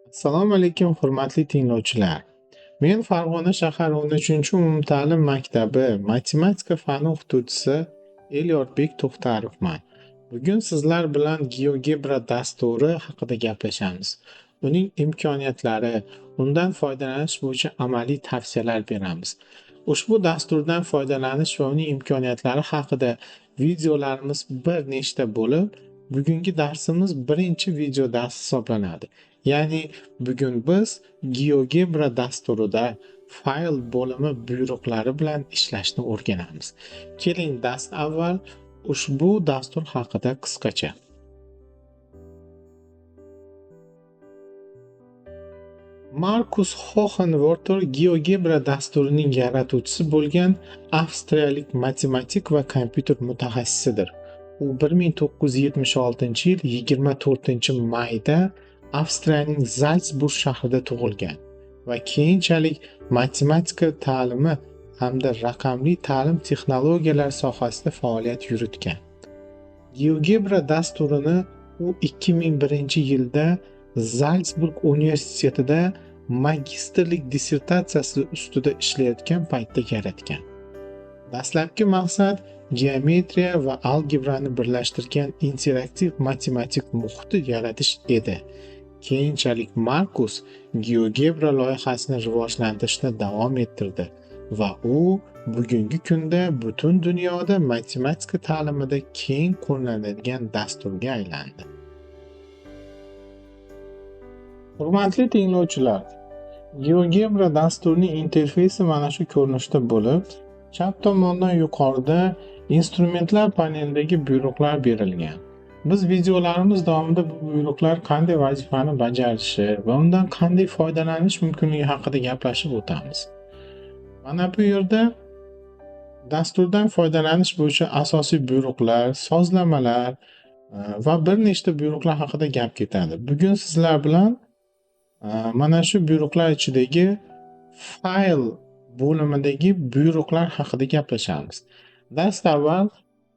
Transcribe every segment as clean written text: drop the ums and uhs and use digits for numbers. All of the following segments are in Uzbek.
Assalomu alaykum, hurmatli tinglovchilar. Men Farg'ona shahar 13-umumta'lim maktabi matematika fani o'qituvchisi Elyorbek To'xtarovman. Bugun sizlar bilan GeoGebra dasturi haqida gaplashamiz. Uning imkoniyatlari, undan foydalanish bo'yicha amaliy tavsiyalar beramiz. Ushbu dasturdan foydalanish va uning imkoniyatlari haqida videolarimiz bir nechta bo'lib, bugungi darsimiz birinchi video dars hisoblanadi. Ya'ni bugun biz GeoGebra dasturida fayl bo'limi buyruqlari bilan ishlashni o'rganamiz. Keling, dast avval ushbu dastur haqida qisqacha. Markus Hohenwerter GeoGebra dasturining yaratuvchisi bo'lgan avstriyalik matematik va kompyuter mutaxassisidir. U 1976-yil 24-mayda Avstriyaning Zalsburg shahrida tug'ilgan va keyinchalik matematika ta'limi hamda raqamli ta'lim texnologiyalari sohasida faoliyat yuritgan. GeoGebra dasturini u 2001-yilda Zalsburg universitetida magistrlik dissertatsiyasi ustida ishlayotgan paytda yaratgan. Dastlabki maqsad geometriya va algebrani birlashtirgan interaktiv matematik muhiti yaratish edi. Keyinchalik Markus GeoGebra loyihasini rivojlantirishda davom ettirdi va u bugungi kunda butun dunyoda matematika ta'limida keng qo'llaniladigan dasturga aylandi. Hurmatli tinglovchilar, GeoGebra dasturining interfeysi mana shu ko'rinishda bo'lib, chap tomondan yuqorida instrumentlar panelidagi buyruqlar berilgan. Biz videolarimiz davomida bu buyruqlar qanday vazifani bajarishi va undan qanday foydalanish mumkinligi haqida gaplashib o'tamiz. Mana bu yerda dasturdan foydalanish bo'yicha asosiy buyruqlar, sozlamalar va bir nechta buyruqlar haqida gap ketadi. Bugun sizlar bilan mana shu buyruqlar ichidagi fayl bo'limidagi buyruqlar haqida gaplashamiz. Dars avval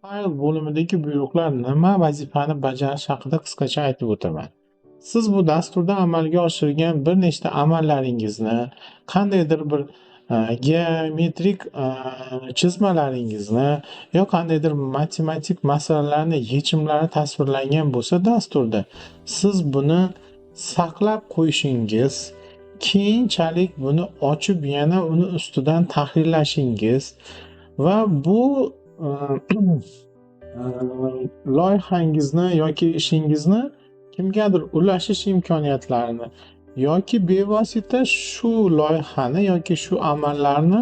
fayl bo'limidagi buyruqlar nima vazifani bajarishi haqida qisqacha aytib o'taman. Siz bu dasturda amalga oshirgan bir nechta amallaringizni, qandaydir bir geometrik chizmalaringizni yo qandaydir matematik masalalarni yechimlari tasvirlangan bo'lsa dasturda, siz buni saqlab qo'yishingiz, keyinchalik buni ochib yana uni ustidan tahrirlashingiz va bu loyihangizni yoki ishingizni kimgadir ulashish imkoniyatlarini yoki bevosita shu loyihani yoki shu amallarni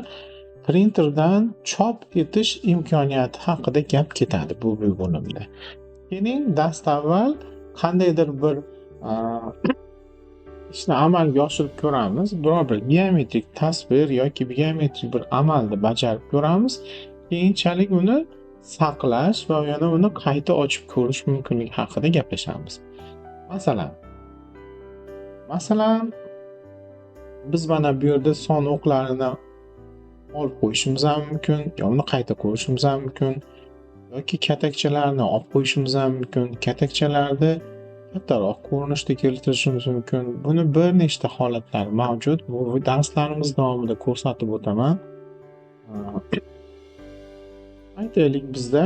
printerdan chop etish imkoniyati haqida gap ketadi bu bo'limda. Keling, dastavval qandaydir bir ishni amalga oshirib ko'ramiz. Biror bir geometrik tasvir yoki geometrik bir amalni bajarib ko'ramiz. Keyinchalik uni saqlash va yana uni qayta ochib ko'rish mumkinligi haqida gaplashamiz. Masalan, biz mana bu yerda son o'qlarini olib qo'yishimiz ham mumkin, yo uni qayta ko'rishimiz ham mumkin, yoki katakchalarni olib qo'yishimiz ham mumkin. Katakchalarni kattaroq ko'rinishda keltirishimiz mumkin. Buni bir nechta holatlar mavjud. Bu darslarimiz davomida ko'rsatib o'taman. Aytaylik, bizda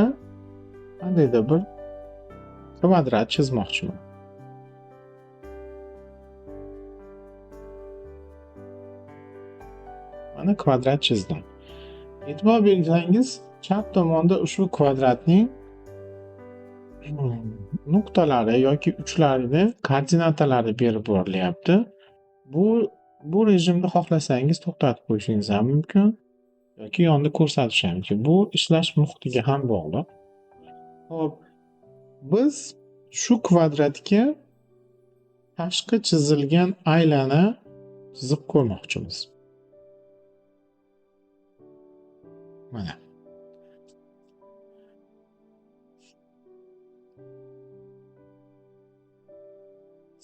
qandaydir bir kvadrat chizmoqchiman. Mana kvadrat chizdim. E'tibor bersangiz, chap tomonda ushbu kvadratning nuqtalari yoki uchlarini koordinatalari berib borilyapti. Bu rejimda xohlasangiz to'xtatib qo'yishingiz ham mumkin yoki yonda ko'rsatish ham mumkin. Bu ishlash muhitiga ham bog'liq. Xo'p, biz shu kvadratga tashqi chizilgan aylana chizib ko'rmoqchimiz. Mana.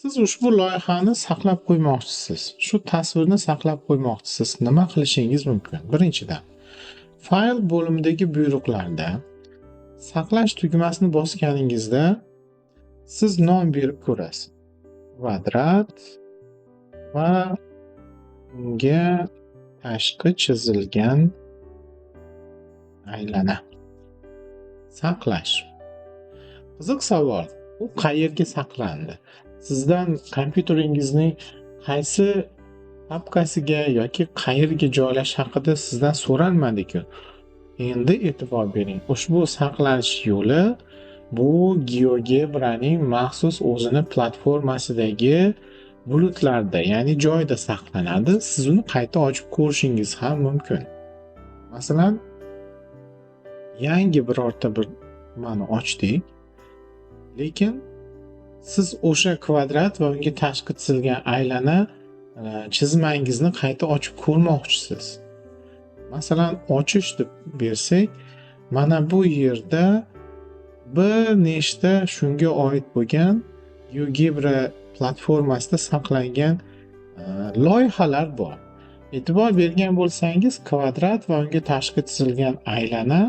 Siz ushbu loyihani saqlab qo'ymoqchisiz. Shu tasvirni saqlab qo'ymoqchisiz. Nima qilishingiz mumkin? Birinchidan, fayl bo'limidagi buyruqlarda saqlash tugmasini bosganingizda siz nom berib ko'rasiz. Kvadrat va unga tashqi chizilgan aylana. Saqlash. Qiziq savol. U qayerga saqlandi? Sizdan kompyuteringizning qaysi papkasiga yoki qayerga joylash haqida sizdan so'ralmadi-ku. Endi e'tibor bering. Ushbu saqlanish yo'li bu GeoGebraning maxsus o'zini platformasidagi bulutlarda, ya'ni joyda saqlanadi. Siz uni qayta ochib ko'rishingiz ham mumkin. Masalan, yangi birorta bir nimani ochdik, lekin siz o'sha kvadrat va unga tashqi chizilgan aylana chizmangizni qayta ochib ko'rmoqchisiz. Masalan, ochish deb bersak, mana bu yerda bir nechta shunga oid bo'lgan GeoGebra platformasida saqlangan loyihalar bor. E'tibor bergan bo'lsangiz, kvadrat va unga tashqi chizilgan aylana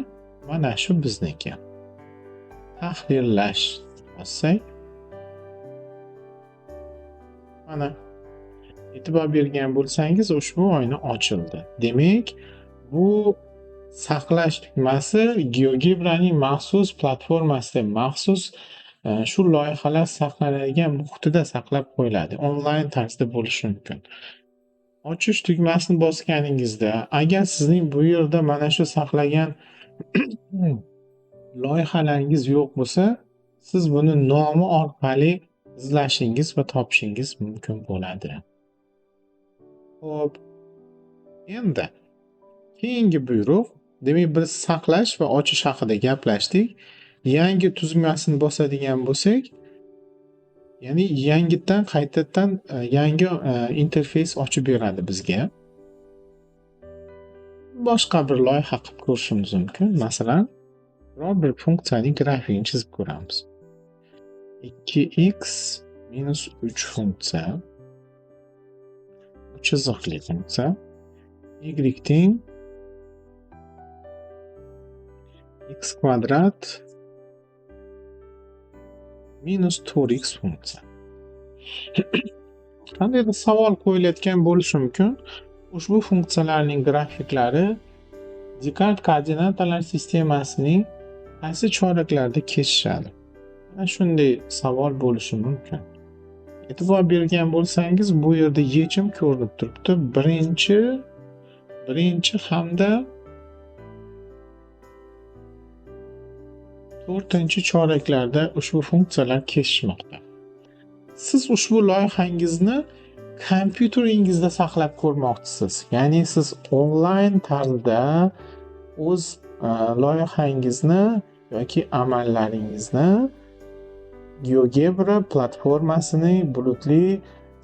mana shu bizniki. Tahrirlash bossak, mana e'tibor bergan bo'lsangiz, ushbu oyna ochildi. Demak, bu saqlash tugmasi GeoGebraning maxsus platformasida, maxsus shu loyihalar saqlanadigan muhitida saqlab qo'yiladi. Onlayn tarzda bo'lishi mumkin. Ochish tugmasini bosganingizda, agar sizning bu yerda mana shu saqlagan loyihalaringiz yo'q bo'lsa, siz buni nomi orqali izlashingiz va topishingiz mumkin bo'ladi. Xo'p, endi keyingi buyruq, demak biz saqlash va ochish haqida gaplashdik. Yangi tuzmasini bosadigan bo'lsak, ya'ni yangitdan qaytadan yangi interfeys ochib beradi bizga. Boshqa bir loyiha qilib ko'rishimiz mumkin. Masalan, biror bir funksiyaning grafikini chizib ko'ramiz. 2x - 3 funksiya, chiziqli funksiya, y teng x kvadrat minus 4x funksiya. Qandaydir savol qo'yilayotgan bo'lishi mumkin. Ushbu funksiyalarning grafiklari Descartes koordinatalar sistemasining qaysi choraklarda kesishadi? Mana shunday savol bo'lishi mumkin. E'tibor bergan bo'lsangiz, bu yerda yechim ko'rinib turibdi. Birinchi hamda 4-chi choraklarda ushbu funksiyalar kesishmoqda. Siz ushbu loyihangizni kompyuteringizda saqlab ko'rmoqchisiz. Ya'ni siz onlayn tarzda o'z loyihangizni yoki amallaringizni GeoGebra platformasining bulutli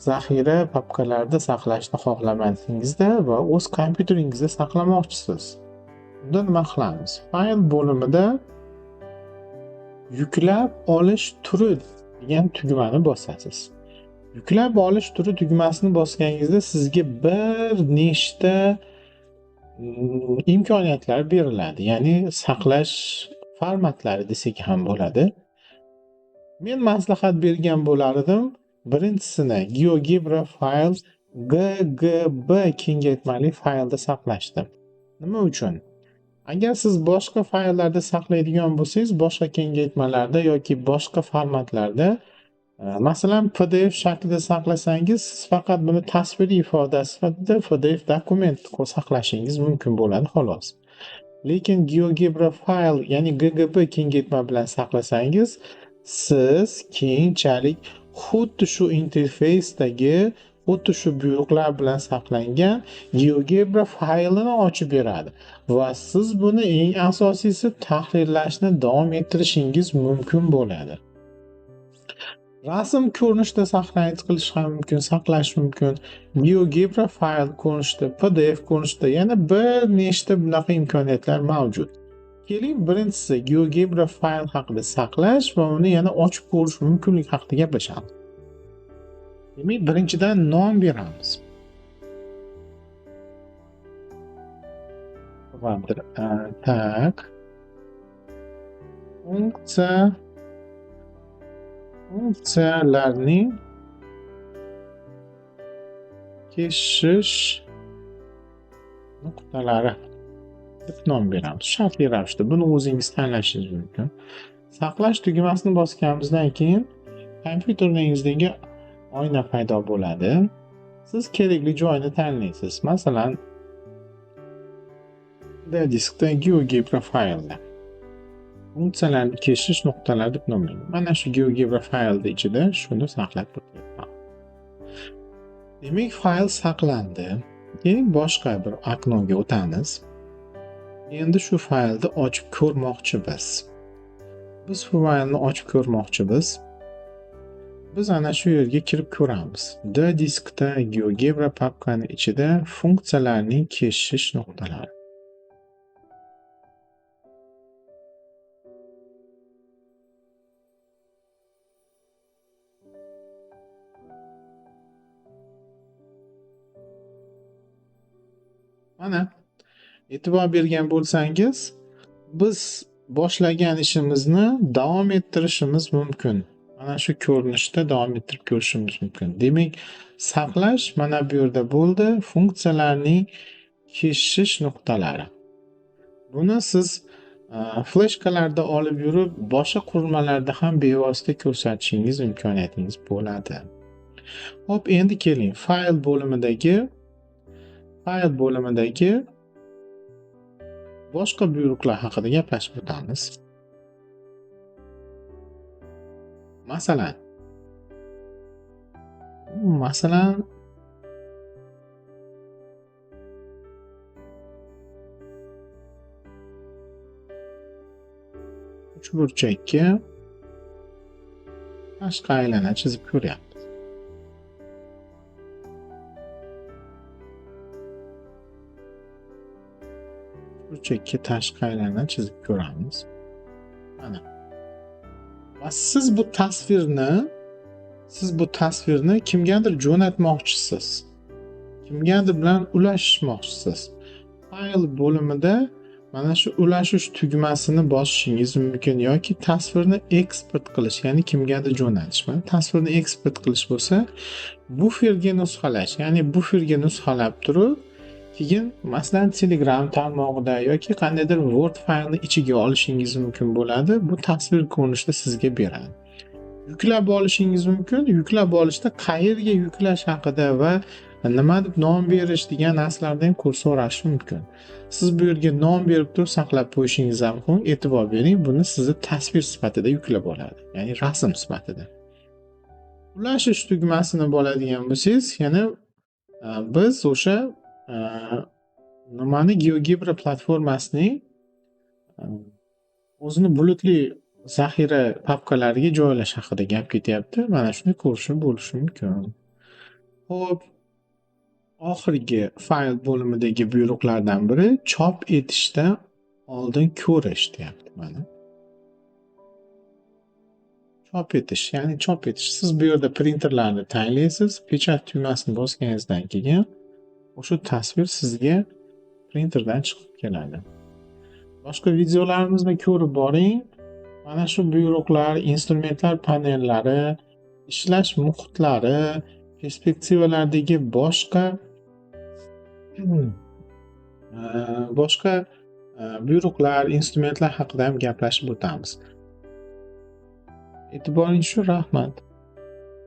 zaxira papkalarida saqlashni xohlamasingizda va o'z kompyuteringizda saqlamoqchisiz. Unda nima qilamiz? Fayl bo'limida yuklab olish turi degan tugmani bosasiz. Yuklab olish turi tugmasini bosganingizda sizga bir nechta imkoniyatlar beriladi. Ya'ni saqlash formatlari desak ham bo'ladi. Men maslahat bergan bo'lardim, birinchisini GeoGebra fayl ggb kengaytmali faylda saqlashdi. Nima uchun? Agar siz boshqa fayllarda saqlaydigan bo'lsangiz, boshqa kengaytmalarda yoki boshqa formatlarda, masalan PDF shaklida saqlasangiz, siz faqat buni tasviriy ifoda sifatida PDF dokument saqlashingiz mumkin bo'ladi xolos. Lekin GeoGebra fayl, ya'ni ggb kengaytma bilan saqlasangiz, siz keyinchalik xuddi shu interfeysdagi, xuddi shu buyruqlar bilan saqlangan GeoGebra faylini ochib beradi va siz buni eng asosiysi tahrirlashni davom ettirishingiz mumkin bo'ladi. Rasm ko'rinishida qilish ham mumkin, saqlash mumkin. GeoGebra fayl ko'rinishida, PDF ko'rinishida yana bir nechta bunaqa imkoniyatlar mavjud. Keling, birinchisi GeoGebra fayl haqida saqlash va uni yana ochib ko'rish mumkinligi haqida gaplashamiz. Demak, birinchidan nom beramiz. Tak. Funksiyalarning keshish nuqtalari deb nom beramiz. Shartli ravishda buni o'zingiz tanlashingiz mumkin. Saqlash tugmasini bosganimizdan keyin kompyuteringizga oyna paydo bo'ladi. Siz kerakli joyni tanlaysiz. Masalan, D diskda GeoGebra faylda funksiyalarni keshish nuqtalari deb nomlanadi. Mana shu GeoGebra faylda ichida shuni saqlab turyapman. Demak, fayl saqlandi. Keyin boshqa bir oknoga o'tamiz. Endi shu faylni ochib ko'rmoqchimiz. Biz bu faylni ochib ko'rmoqchimiz. Biz ana shu yerga kirib ko'ramiz. D diskda GeoGebra papkani ichida funksiyalarning keshish nuqtalari. Mana e'tibor bergan bo'lsangiz, biz boshlagan ishimizni davom ettirishimiz mumkin. Mana shu ko'rinishda davom ettirib ko'rishimiz mumkin. Demak, saqlash mana bu yerda bo'ldi. Funksiyalarning keshish nuqtalari. Buni siz fleshkalarda olib yurib, boshqa qurilmalarda ham bevosita ko'rsatishingiz imkoniyatingiz bo'ladi. Hop, endi keling, fayl bo'limidagi boshqa buyruqlar haqida gaplashib o'tamiz. Masalan, uchburchakka tashqi aylana chizib ko'ryapmiz. Burchakka tashqi aylana chizib ko'ramiz. Mana. Va siz bu tasvirni kimgadir jo'natmoqchisiz. Kimgadir bilan ulashmoqchisiz. Fayl bo'limida mana shu ulashish tugmasini bosishingiz mumkin yoki tasvirni eksport qilish, ya'ni kimgadir jo'natish. Mana tasvirni eksport qilish bo'lsa, buferga nusxalash, ya'ni buferga nusxalab turib, keyin masalan Telegram tarmog'ida yoki qandaydir Word faylni ichiga olishingiz mumkin bo'ladi. Bu tasvir ko'rinishida sizga beradi. Yuklab olishingiz mumkin. Yuklab olishda qayerga yuklash haqida va nima deb nom berish degan narsalardan ko'p so'rash mumkin. Siz bu yerga nom berib turib saqlab qo'yishingiz mumkin. E'tibor bering, buni sizni tasvir sifatida yuklab oladi, ya'ni rasm sifatida. Ulashish tugmasini bo'ladigan bo'lsangiz, yana biz o'sha nimani GeoGebra platformasining o'zini bulutli zaxira papkalariga joylash haqida gap ketyapti. Mana shuni ko'rishib bo'lishi mumkin. Xo'p, oxirgi fayl bo'limidagi buyruqlardan biri chop etishdan oldin ko'rish deyapti. Mana chop etish, ya'ni chop etish. Siz bu yerda printerlarni tanlaysiz, pechat tugmasini bosganingizdan keyin o'sha tasvir sizga printerdan chiqib keladi. Boshqa videolarimizni ko'rib boring. Mana shu buyruqlar, instrumentlar panellari, ishlash muhitlari, perspektivalardagi boshqa buyruqlar, instrumentlar haqida ham gaplashib o'tamiz. E'tiboringiz uchun rahmat.